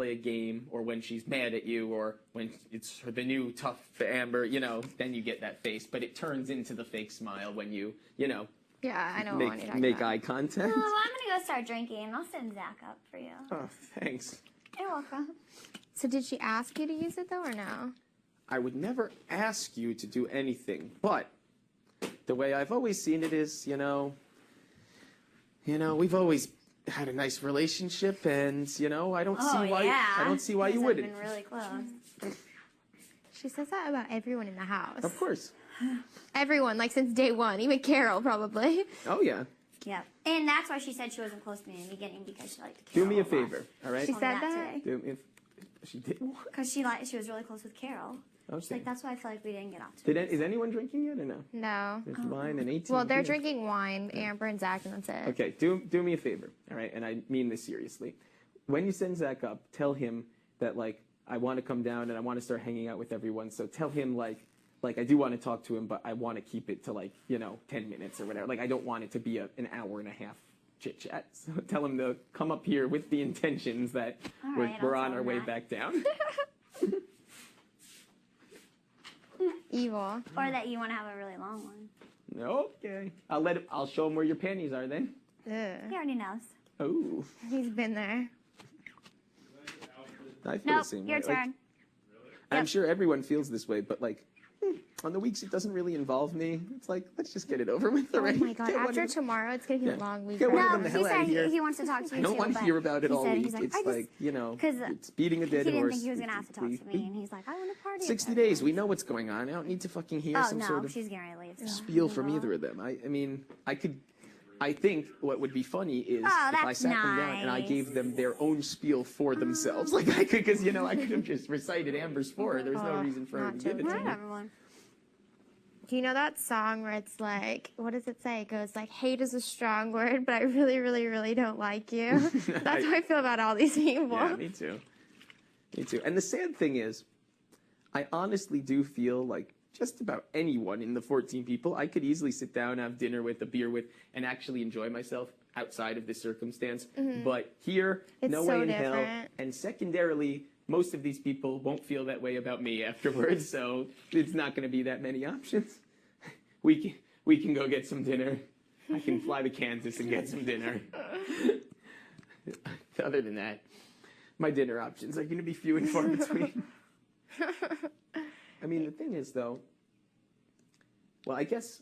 play a game, or when she's mad at you, or when it's the new tough Amber, you know, then you get that face. But it turns into the fake smile when you know, yeah, I know make eye contact. Oh, I'm gonna go start drinking. I'll send Zach up for you. Oh, thanks. You're welcome. So did she ask you to use it though, or no? I would never ask you to do anything, but the way I've always seen it is, you know, we've always had a nice relationship, and you know, I don't see why you wouldn't. Been really close. She says that about everyone in the house. Of course. Everyone, like since day one, even Carol probably. Oh yeah. Yep. And that's why she said she wasn't close to me in the beginning, because she liked to Do me a favor, all right? She said that? She did. Because she was really close with Carol. Okay. She's like, that's why I feel like we didn't get off to it. Is anyone drinking yet or no? No. There's wine and 18. Well, they're drinking wine, Amber and Zach, and that's it. Okay, do me a favor, all right? And I mean this seriously. When you send Zach up, tell him that, like, I want to come down and I want to start hanging out with everyone. So tell him, like I do want to talk to him, but I want to keep it to, like, you know, 10 minutes or whatever. Like, I don't want it to be an hour and a half chit-chat. So tell him to come up here with the intentions that we're on our way back down. Evil. Or that you want to have a really long one. Okay. I'll show him where your panties are then. Ugh. He already knows. Oh. He's been there. I feel the same way. Your turn. Like, I'm sure everyone feels this way, but like on the weeks it doesn't really involve me. It's like, let's just get it over with already. Oh my god, after tomorrow it's going to be a long week. Get one of No, them the he hell out of here. said he wants to talk to you I don't too, want to hear about it all week. It's like, you know, it's beating a dead horse. He didn't think he was going to have to talk to me, and he's like, I want to party. 60 days, we know what's going on. I don't need to fucking hear some sort of she's getting ready to leave. spiel from either of them. I mean, I think what would be funny is if I sat them down and I gave them their own spiel for themselves. Like I could, because, you know, I could have just recited Amber's for her. There's no reason for her to give it to me. Everyone. Do you know that song where it's like, what does it say? It goes like, hate is a strong word, but I really, really, really don't like you. That's how I feel about all these people. Yeah, me too. Me too. And the sad thing is, I honestly do feel like just about anyone in the 14 people, I could easily sit down, have dinner with, a beer with, and actually enjoy myself outside of this circumstance. But here, It's no so way in hell. different. And secondarily, most of these people won't feel that way about me afterwards, so it's not going to be that many options. We can go get some dinner. I can fly to Kansas and get some dinner. Other than that, my dinner options are going to be few and far between. I mean, the thing is, though, well, I guess,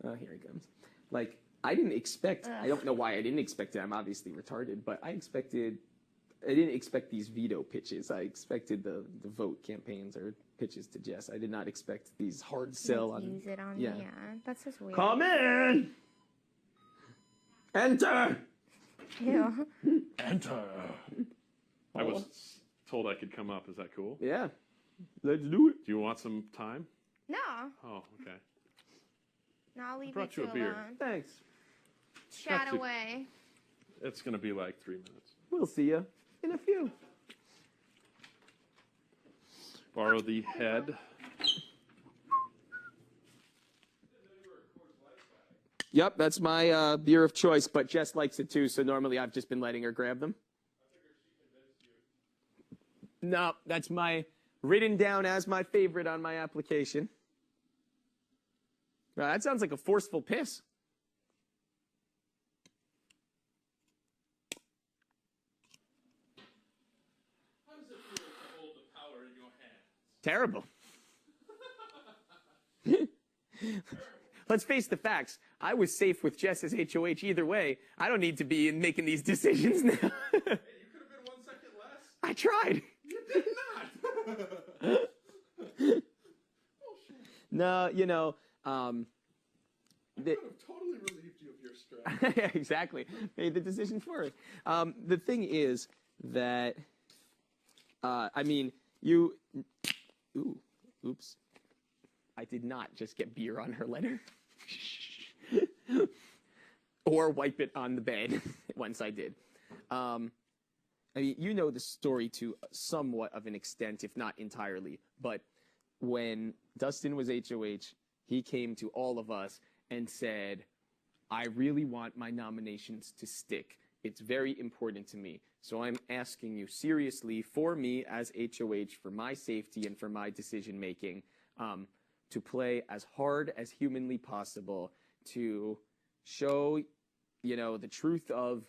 here he comes. Like, I didn't expect, I don't know why I didn't expect it. I'm obviously retarded, but I didn't expect these veto pitches. I expected the vote campaigns or pitches to Jess. I did not expect these hard sell on. Use it on that's just weird. Come in! Enter! Ew. Enter. I was told I could come up. Is that cool? Yeah. Let's do it. Do you want some time? No. Oh, okay. No, I'll leave brought you you a beer. alone. Thanks. Chat Got to. away. It's going to be like 3 minutes. We'll see you in a few. Borrow the head. Yep, that's my beer of choice, but Jess likes it too, so normally I've just been letting her grab them. No, that's written down as my favorite on my application. That sounds like a forceful piss. How does it feel to hold the power in your hands? Terrible. Let's face the facts. I was safe with Jess as HoH either way. I don't need to be making these decisions now. Hey, you could have been 1 second less. I tried. You did not. No, you know, I could have totally relieved you of your stress. yeah, exactly. Made the decision for it. The thing is that, I mean, oops. I did not just get beer on her letter. Or wipe it on the bed once I did. I mean, you know the story to somewhat of an extent, if not entirely. But when Dustin was HoH, he came to all of us and said, I really want my nominations to stick. It's very important to me. So I'm asking you seriously, for me as HoH, for my safety and for my decision making, to play as hard as humanly possible to show, the truth of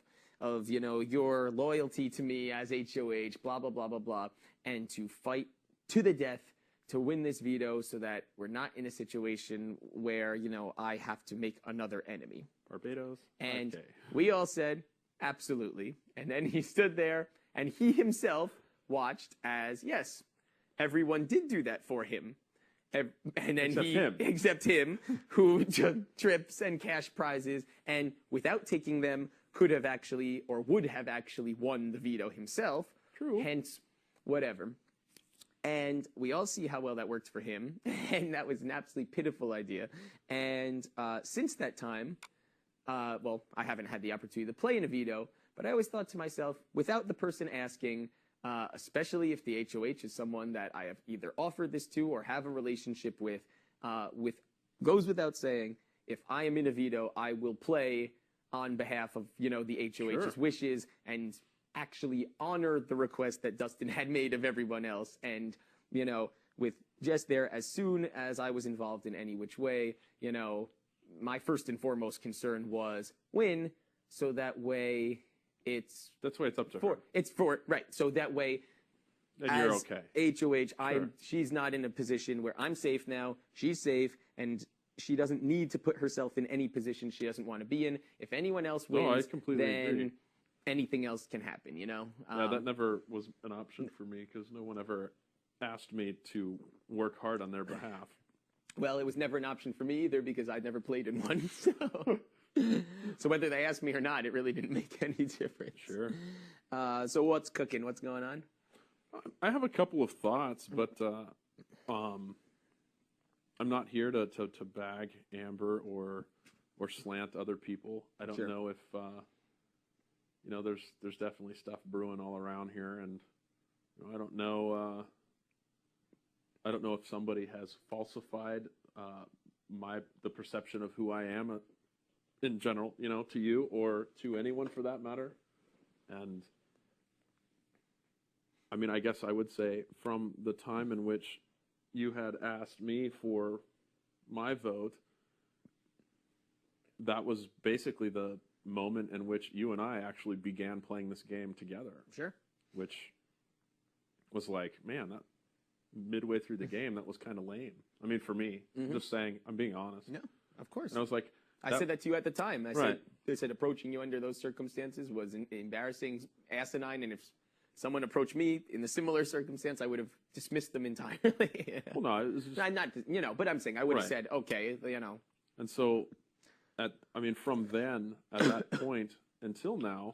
your loyalty to me as HoH, blah, blah, blah, blah, blah, and to fight to the death to win this veto so that we're not in a situation where, I have to make another enemy. Barbados? And okay. we all said, absolutely. And then he stood there and he himself watched as, yes, everyone did do that for him. And then except him, who took trips and cash prizes and without taking them could have actually or would have actually won the veto himself. True. Hence, whatever. And we all see how well that worked for him. And that was an absolutely pitiful idea. And since that time, I haven't had the opportunity to play in a veto, but I always thought to myself, without the person asking, especially if the HoH is someone that I have either offered this to or have a relationship with, goes without saying, if I am in a veto, I will play on behalf of, the HoH's wishes and actually honor the request that Dustin had made of everyone else. And, with Jess there, as soon as I was involved in any which way, my first and foremost concern was win, so that way that's why it's up to her. Right. So that way, and you're okay. HoH, she's not in a position where I'm safe now, she's safe, and she doesn't need to put herself in any position she doesn't want to be in. If anyone else wins, I completely agree. Anything else can happen, Yeah, that never was an option for me because no one ever asked me to work hard on their behalf. Well, it was never an option for me either because I'd never played in one. So whether they asked me or not, it really didn't make any difference. Sure. So what's cooking? What's going on? I have a couple of thoughts, but I'm not here to bag Amber or slant other people. I don't know if there's definitely stuff brewing all around here, and I don't know if somebody has falsified the perception of who I am in general, to you or to anyone for that matter. And I mean, I guess I would say from the time in which you had asked me for my vote, that was basically the moment in which you and I actually began playing this game together. Sure. Which was like, man, that midway through the game, that was kind of lame. I mean, for me, just saying, I'm being honest. No, of course. And I was like, I said that to you at the time. I said approaching you under those circumstances was embarrassing, asinine, and if someone approached me in a similar circumstance, I would have dismissed them entirely. Well, no, it was just... but I'm saying I would have said, okay, And so, from then, at that point until now,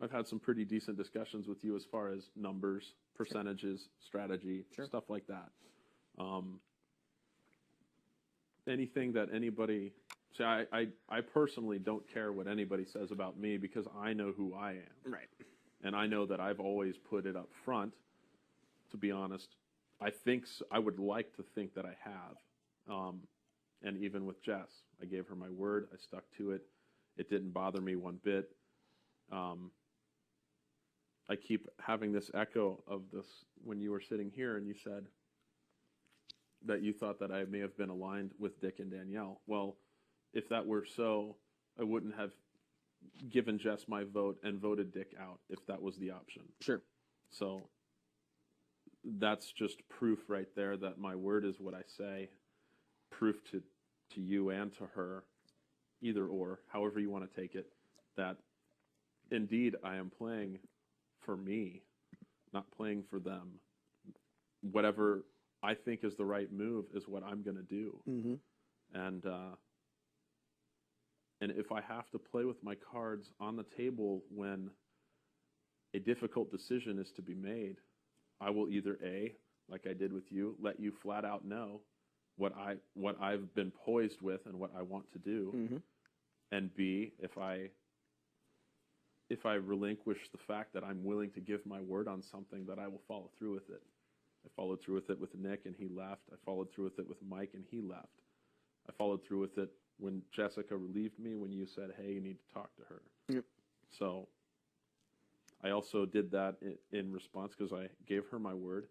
I've had some pretty decent discussions with you as far as numbers, percentages, strategy, stuff like that. Anything that anybody... See, I personally don't care what anybody says about me because I know who I am. Right. And I know that I've always put it up front, to be honest. I would like to think that I have. And even with Jess, I gave her my word. I stuck to it. It didn't bother me one bit. I keep having this echo of this when you were sitting here and you said that you thought that I may have been aligned with Dick and Danielle. Well, if that were so, I wouldn't have given Jess my vote and voted Dick out if that was the option. Sure. So that's just proof right there that my word is what I say. Proof to you and to her, either or, however you want to take it, that indeed I am playing for me, not playing for them. Whatever I think is the right move is what I'm going to do. Mm-hmm. And if I have to play with my cards on the table when a difficult decision is to be made, I will either A, like I did with you, let you flat out know what I've been poised with and what I want to do, and B, if I relinquish the fact that I'm willing to give my word on something, that I will follow through with it. I followed through with it with Nick and he left. I followed through with it with Mike and he left. I followed through with it when Jessica relieved me, when you said, hey, you need to talk to her. Yep. So I also did that in response because I gave her my word